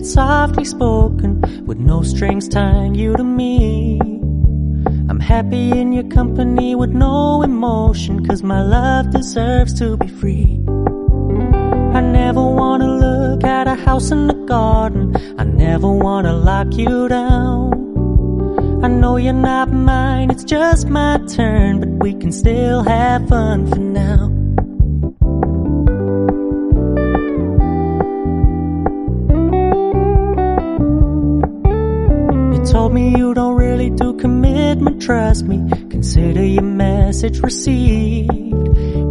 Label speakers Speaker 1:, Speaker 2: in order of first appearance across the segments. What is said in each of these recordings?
Speaker 1: softly spoken, with no strings tying you to me. I'm happy in your company with no emotion, 'cause my love deserves to be free. I never wanna look at a house in the garden, I never wanna lock you down. I know you're not mine, it's just my turn, but we can still have fun for now. You told me you don't really do commitment, trust me, consider your message received.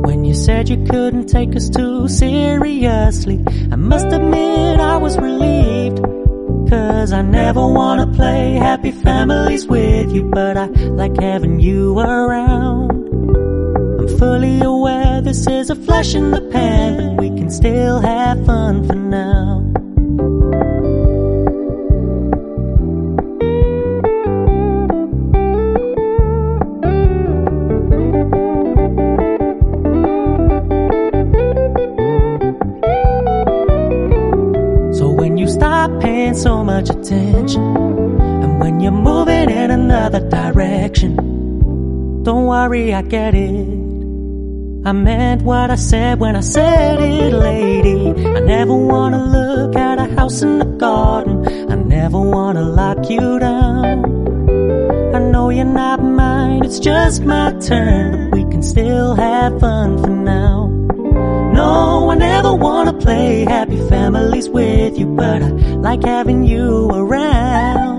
Speaker 1: When you said you couldn't take us too seriously, I must admit I was relieved. 'Cause I never wanna play happy families with you, but I like having you around. I'm fully aware this is a flash in the pan, but we can still have fun for now. Stop paying so much attention, and when you're moving in another direction, don't worry, I get it. I meant what I said when I said it, lady. I never wanna look at a house in the garden, I never wanna lock you down. I know you're not mine, it's just my turn, but we can still have fun for now. No, I never wanna play happy families with you, but I like having you around.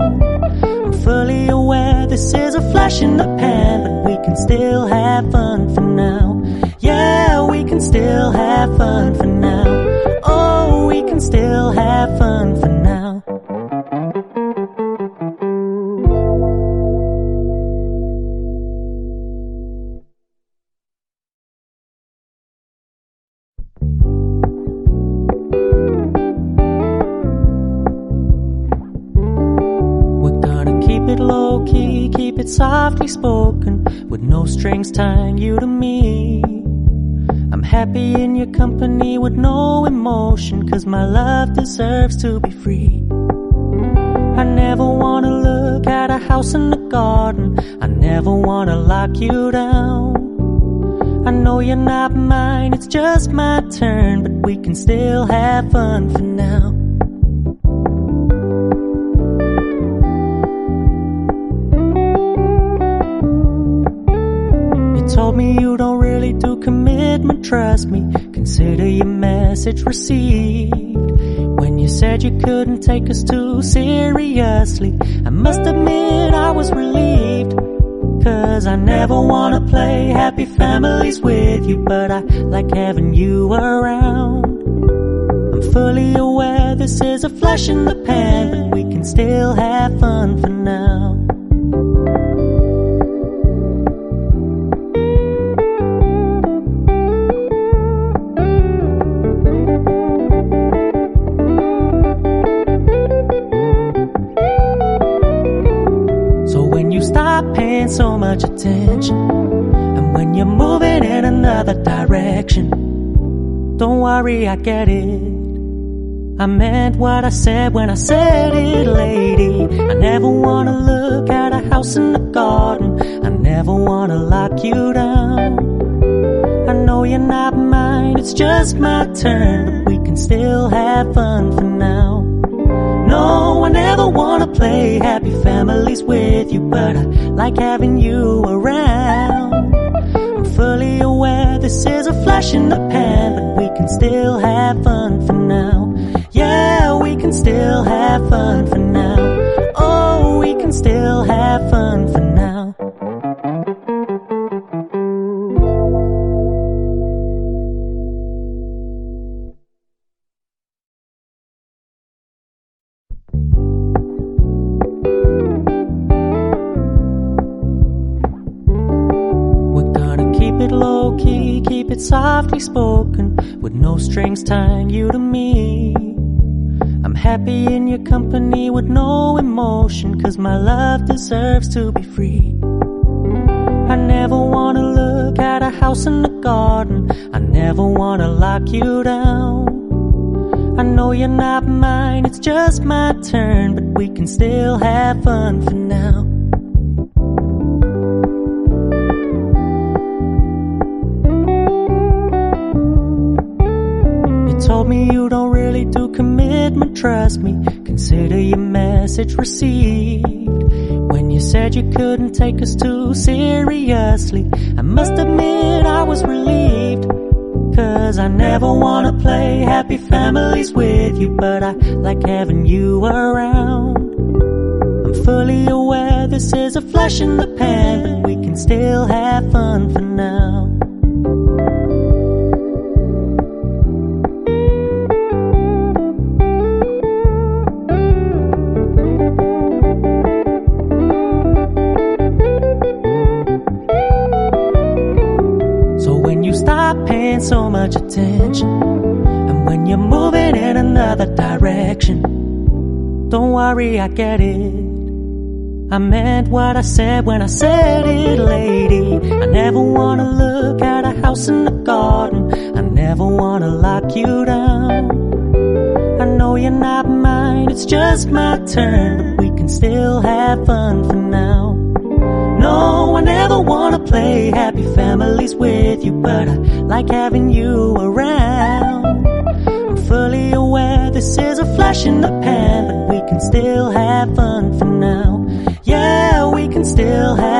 Speaker 1: I'm fully aware this is a flash in the pan, but we can still have fun for now. Yeah, we can still have fun for now. Oh, we can still have fun for now. Low key, keep it softly spoken, with no strings tying you to me. I'm happy in your company with no emotion, 'cause my love deserves to be free. I never wanna look at a house in the garden, I never wanna lock you down. I know you're not mine, it's just my turn, but we can still have fun for now. Told me you don't really do commitment, trust me, consider your message received. When you said you couldn't take us too seriously, I must admit I was relieved. 'Cause I never wanna play happy families with you, but I like having you around. I'm fully aware this is a flash in the pan, but we can still have fun for now. Stop paying so much attention, and when you're moving in another direction, don't worry, I get it. I meant what I said when I said it, lady. I never wanna look at a house in the garden, I never wanna lock you down. I know you're not mine, it's just my turn, but we can still have fun for now. No, I never wanna play happy families with you, but I like having you around. I'm fully aware this is a flash in the pan, but we can still have fun for now. Yeah, we can still have fun for now. Oh, we can still have fun for now. Low key, keep it softly spoken, with no strings tying you to me. I'm happy in your company with no emotion, 'cause my love deserves to be free. I never wanna look at a house in the garden, I never wanna lock you down. I know you're not mine, it's just my turn, but we can still have fun for now. You told me you don't really do commitment, trust me, consider your message received. When you said you couldn't take us too seriously, I must admit I was relieved. 'Cause I never wanna play happy families with you, but I like having you around. I'm fully aware this is a flash in the pan, but we can still have fun for now. So when you stop paying so much attention, and when you're moving in another direction, don't worry, I get it. I meant what I said when I said it, lady. I never wanna look at a house in the garden, I never wanna lock you down. I know you're not mine, it's just my turn, but we can still have fun for now. No, I never wanna play happy families with you, but I like having you around. I'm fully aware this is a flash in the pan, but we can still have fun for now. Yeah, we can still have